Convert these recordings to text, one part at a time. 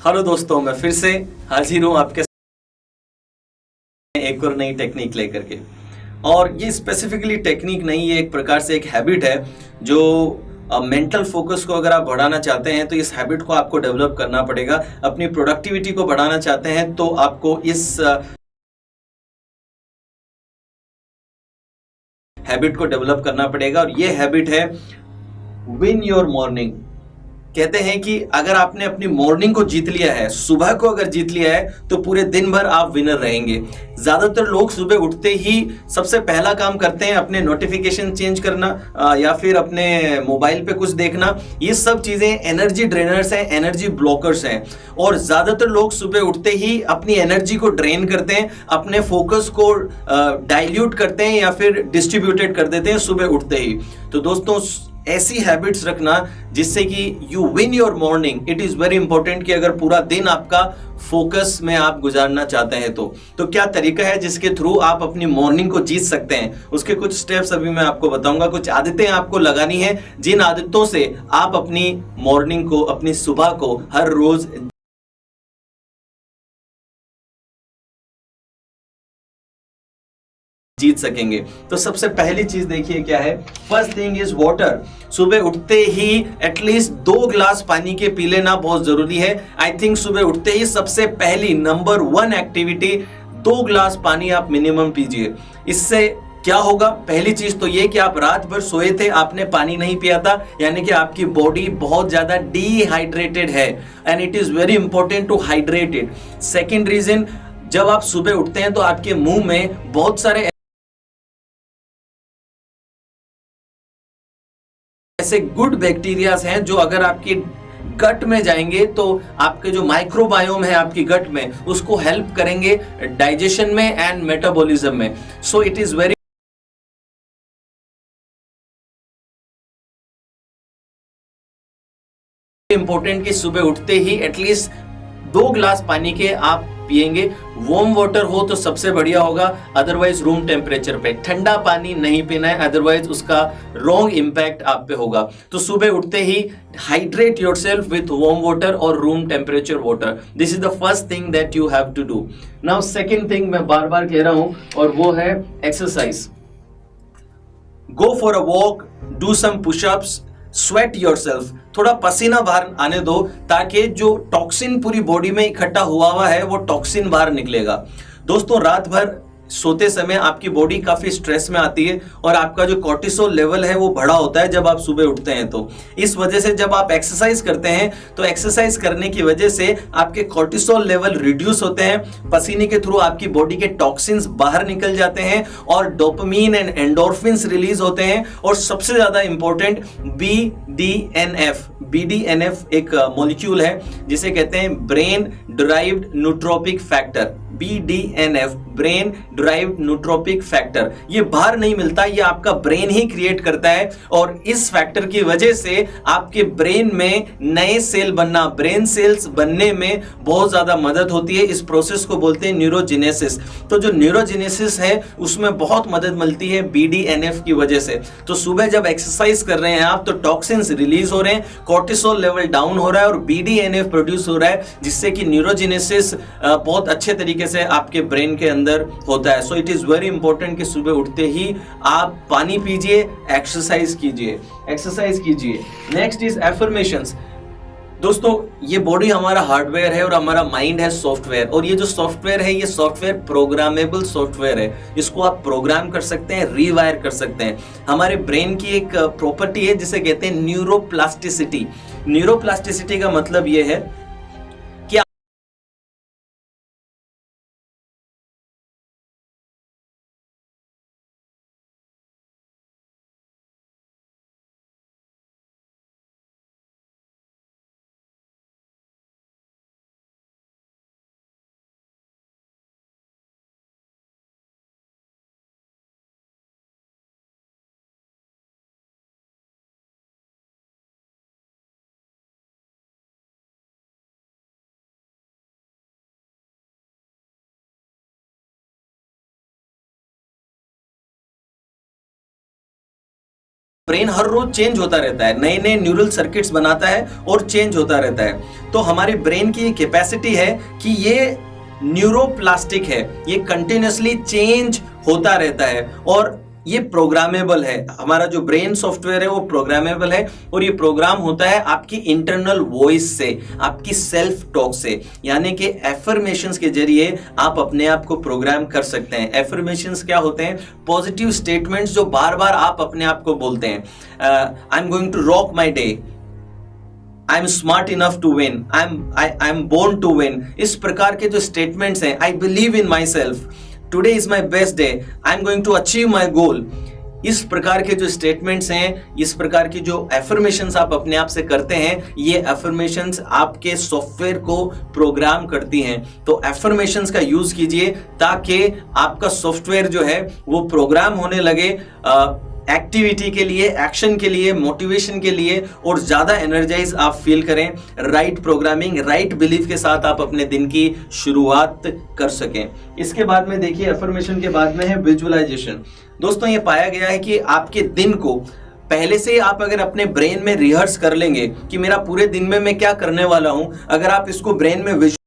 Hello दोस्तों, मैं फिर से हाजिर हूँ आपके सामने एक और नई टेक्निक लेकर के। और ये स्पेसिफिकली टेक्निक नहीं, ये एक प्रकार से एक हैबिट है जो मेंटल फोकस को अगर आप बढ़ाना चाहते हैं तो इस हैबिट को आपको डेवलप करना पड़ेगा। अपनी प्रोडक्टिविटी को बढ़ाना चाहते हैं तो आपको इस हैबिट को डेवलप करना पड़ेगा। और ये हैबिट है विन योर मॉर्निंग। कहते हैं कि अगर आपने अपनी मॉर्निंग को जीत लिया है, सुबह को अगर जीत लिया है, तो पूरे दिन भर आप विनर रहेंगे। ज्यादातर लोग सुबह उठते ही सबसे पहला काम करते हैं अपने नोटिफिकेशन चेंज करना या फिर अपने मोबाइल पे कुछ देखना। ये सब चीजें एनर्जी ड्रेनर्स हैं, एनर्जी ब्लॉकर्स हैं। और ज्यादातर लोग सुबह उठते ही अपनी एनर्जी को ड्रेन करते हैं, अपने फोकस को डाइल्यूट करते हैं या फिर डिस्ट्रीब्यूटेड कर देते हैं सुबह उठते ही। तो दोस्तों, ऐसी हैबिट्स रखना जिससे कि you win your morning. It is very important कि अगर पूरा दिन आपका फोकस में आप गुजारना चाहते हैं तो क्या तरीका है जिसके थ्रू आप अपनी मॉर्निंग को जीत सकते हैं, उसके कुछ स्टेप्स अभी मैं आपको बताऊंगा। कुछ आदतें आपको लगानी है जिन आदतों से आप अपनी मॉर्निंग को, अपनी सुबह को हर रोज जीत सकेंगे। तो सबसे पहली चीज देखिए क्या है। First thing is water. सुबह उठते ही एटलीस्ट 2 ग्लास पानी के पी लेना बहुत जरूरी है। आई थिंक सुबह उठते ही सबसे पहली नंबर 1 एक्टिविटी 2 ग्लास पानी आप मिनिमम पीजिए। इससे क्या होगा? पहली चीज तो ये कि आप रात भर सोए थे, आपने पानी नहीं पिया था, यानी कि आपकी बॉडी बहुत ज्यादा डिहाइड्रेटेड है and it is very important to hydrate it. Second reason, जब आप सुबह उठते हैं तो आपके मुंह में बहुत सारे ऐसे गुड बैक्टीरियाज हैं जो अगर आपकी गट में जाएंगे तो आपके जो माइक्रोबायोम है आपकी गट में, उसको हेल्प करेंगे डाइजेशन में एंड मेटाबॉलिज्म में। So it is very important कि सुबह उठते ही एटलीस्ट 2 ग्लास पानी के आप पिएंगे। वार्म वाटर हो तो सबसे बढ़िया होगा, अदरवाइज रूम टेम्परेचर पे। ठंडा पानी नहीं पीना है, अदरवाइज उसका रॉन्ग इंपैक्ट आप पे होगा। तो सुबह उठते ही hydrate yourself with warm water और room temperature water. This is the first thing that you have to do. Now second thing मैं बार बार कह रहा हूं और वो है exercise. Go for a walk, do some pushups, sweat yourself. थोड़ा पसीना बाहर आने दो ताकि जो टॉक्सिन पूरी बॉडी में इकट्ठा हुआ है वो टॉक्सिन बाहर निकलेगा। दोस्तों, रात भर सोते समय आपकी बॉडी काफी स्ट्रेस में आती है और आपका जो कॉर्टिसोल लेवल है वो बढ़ा होता है जब आप सुबह उठते हैं। तो इस वजह से जब आप एक्सरसाइज करते हैं तो एक्सरसाइज करने की वजह से आपके कॉर्टिसोल लेवल रिड्यूस होते हैं, पसीने के थ्रू आपकी बॉडी के टॉक्सिन्स बाहर निकल जाते हैं और डोपामीन एंड एंडोर्फिन्स रिलीज होते हैं। और सबसे ज्यादा इंपॉर्टेंट BDNF। BDNF एक मॉलिक्यूल है जिसे कहते हैं brain derived neurotropic factor. BDNF, brain derived neurotropic factor. ये बाहर नहीं मिलता, ये आपका ब्रेन ही क्रिएट करता है। और इस फैक्टर की वजह से आपके ब्रेन में नए सेल बनना, ब्रेन सेल्स बनने में बहुत ज्यादा मदद होती है। इस प्रोसेस को बोलते हैं न्यूरोजेनेसिस। तो जो न्यूरोजेनेसिस है उसमें बहुत मदद मिलती है BDNF की वजह से। तो सुबह जब एक्सरसाइज कर रहे हैं आप तो टॉक्सिन्स रिलीज हो रहे हैं, कॉर्टिसोल लेवल डाउन हो रहा है और BDNF प्रोड्यूस हो रहा है, जिससे कि न्यूरोजेनेसिस बहुत अच्छे तरीके से आपके ब्रेन के अंदर होता है। So it is very important कि सुबह उठते ही आप पानी पीजिए, एक्सरसाइज कीजिए, एक्सरसाइज कीजिए। Next is affirmations. दोस्तों, ये बॉडी हमारा हार्डवेयर है और हमारा माइंड है सॉफ्टवेयर। और ये जो सॉफ्टवेयर है ये सॉफ्टवेयर प्रोग्रामेबल सॉफ्टवेयर है। इसको आप प्रोग्राम कर सकते हैं, रीवायर कर सकते हैं। हमारे ब्रेन की एक प्रॉपर्टी है जिसे कहते हैं न्यूरोप्लास्टिसिटी। न्यूरोप्लास्टिसिटी का मतलब ये है ब्रेन हर रोज चेंज होता रहता है, नए नए न्यूरल सर्किट्स बनाता है और चेंज होता रहता है। तो हमारे ब्रेन की कैपेसिटी है कि ये न्यूरोप्लास्टिक है, ये कंटिन्यूसली चेंज होता रहता है और ये प्रोग्रामेबल है। हमारा जो ब्रेन सॉफ्टवेयर है वो प्रोग्रामेबल है और ये प्रोग्राम होता है आपकी इंटरनल वॉइस से, आपकी सेल्फ टॉक से, यानी कि एफर्मेशंस के जरिए आप अपने आप को प्रोग्राम कर सकते हैं। एफर्मेशंस क्या होते हैं? पॉजिटिव स्टेटमेंट्स जो बार बार आप अपने आप को बोलते हैं। I am going to rock my day, I am smart enough to win, I am born to win. इस प्रकार के जो स्टेटमेंट्स हैं, I believe in myself, today is my best day, I am going to achieve my goal, इस प्रकार के जो statements हैं, इस प्रकार की जो एफर्मेशंस आप अपने आप से करते हैं, ये एफर्मेशंस आपके सॉफ्टवेयर को प्रोग्राम करती हैं। तो एफर्मेशंस का यूज कीजिए ताकि आपका सॉफ्टवेयर जो है वो प्रोग्राम होने लगे एक्टिविटी के लिए, एक्शन के लिए, मोटिवेशन के लिए, और ज्यादा एनर्जाइज आप फील करें। राइट प्रोग्रामिंग, राइट बिलीफ के साथ आप अपने दिन की शुरुआत कर सकें। इसके बाद में देखिए, एफर्मेशन के बाद में है विजुअलाइजेशन। दोस्तों, ये पाया गया है कि आपके दिन को पहले से आप अगर अपने ब्रेन में रिहर्स कर लेंगे कि मेरा पूरे दिन में मैं क्या करने वाला हूं, अगर आप इसको ब्रेन में विजुअलाइज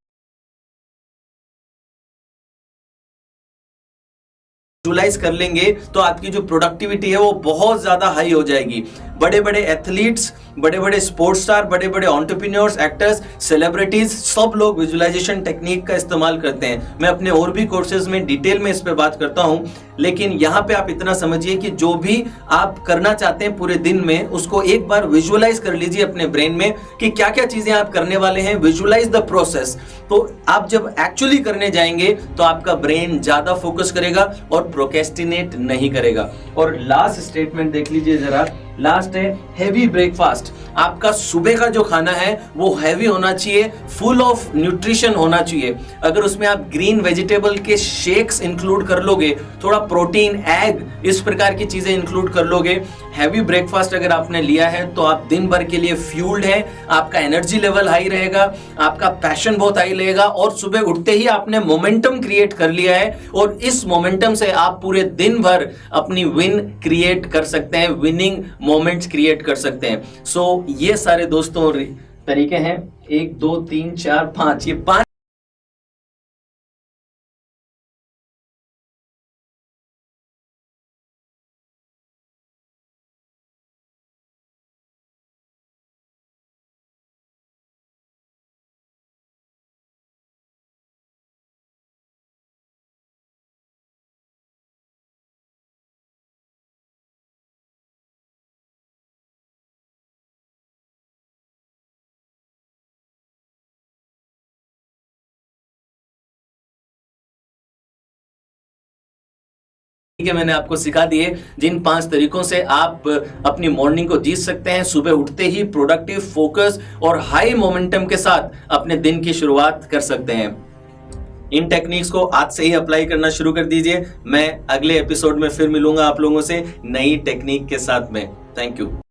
कर लेंगे तो आपकी जो प्रोडक्टिविटी है वो बहुत ज्यादा हाई हो जाएगी। बड़े बड़े एथलीट्स, बड़े बड़े स्पोर्ट्स स्टार, बड़े बड़े एंटरप्रेन्योर्स, एक्टर्स, सेलिब्रिटीज, सब लोग विजुअलाइजेशन टेक्निक का इस्तेमाल करते हैं। मैं अपने और भी कोर्सेज में डिटेल में इस पे बात करता हूं, लेकिन यहां पे आप इतना समझिए कि जो भी आप करना चाहते हैं पूरे दिन में, उसको एक बार विजुअलाइज कर लीजिए अपने ब्रेन में कि क्या क्या चीजें आप करने वाले हैं। Visualise the process. तो आप जब एक्चुअली करने जाएंगे तो आपका ब्रेन ज्यादा फोकस करेगा और प्रोक्रेस्टिनेट नहीं करेगा। और लास्ट स्टेटमेंट देख लीजिए जरा, लास्ट है हेवी ब्रेकफास्ट। आपका सुबह का जो खाना है वो हैवी होना चाहिए, फुल ऑफ न्यूट्रिशन होना चाहिए। अगर उसमें आप ग्रीन वेजिटेबल के शेक्स इंक्लूड कर लोगे, थोड़ा प्रोटीन, एग, इस प्रकार की चीजें इंक्लूड कर लोगे, हैवी ब्रेकफास्ट अगर आपने लिया है तो आप दिन भर के लिए फ्यूल्ड है, आपका एनर्जी लेवल हाई रहेगा, आपका पैशन बहुत हाई रहेगा और सुबह उठते ही आपने मोमेंटम क्रिएट कर लिया है और इस मोमेंटम से आप पूरे दिन भर अपनी विन क्रिएट कर सकते हैं, विनिंग मोमेंट्स क्रिएट कर सकते हैं। सो ये सारे दोस्तों तरीके हैं, 1 2 3 4 5, ये 5ठीक है, मैंने आपको सिखा दिए जिन 5 तरीकों से आप अपनी मॉर्निंग को जीत सकते हैं। सुबह उठते ही प्रोडक्टिव, फोकस और हाई मोमेंटम के साथ अपने दिन की शुरुआत कर सकते हैं। इन टेक्निक्स को आज से ही अप्लाई करना शुरू कर दीजिए। मैं अगले एपिसोड में फिर मिलूंगा आप लोगों से नई टेक्निक के साथ में। Thank you.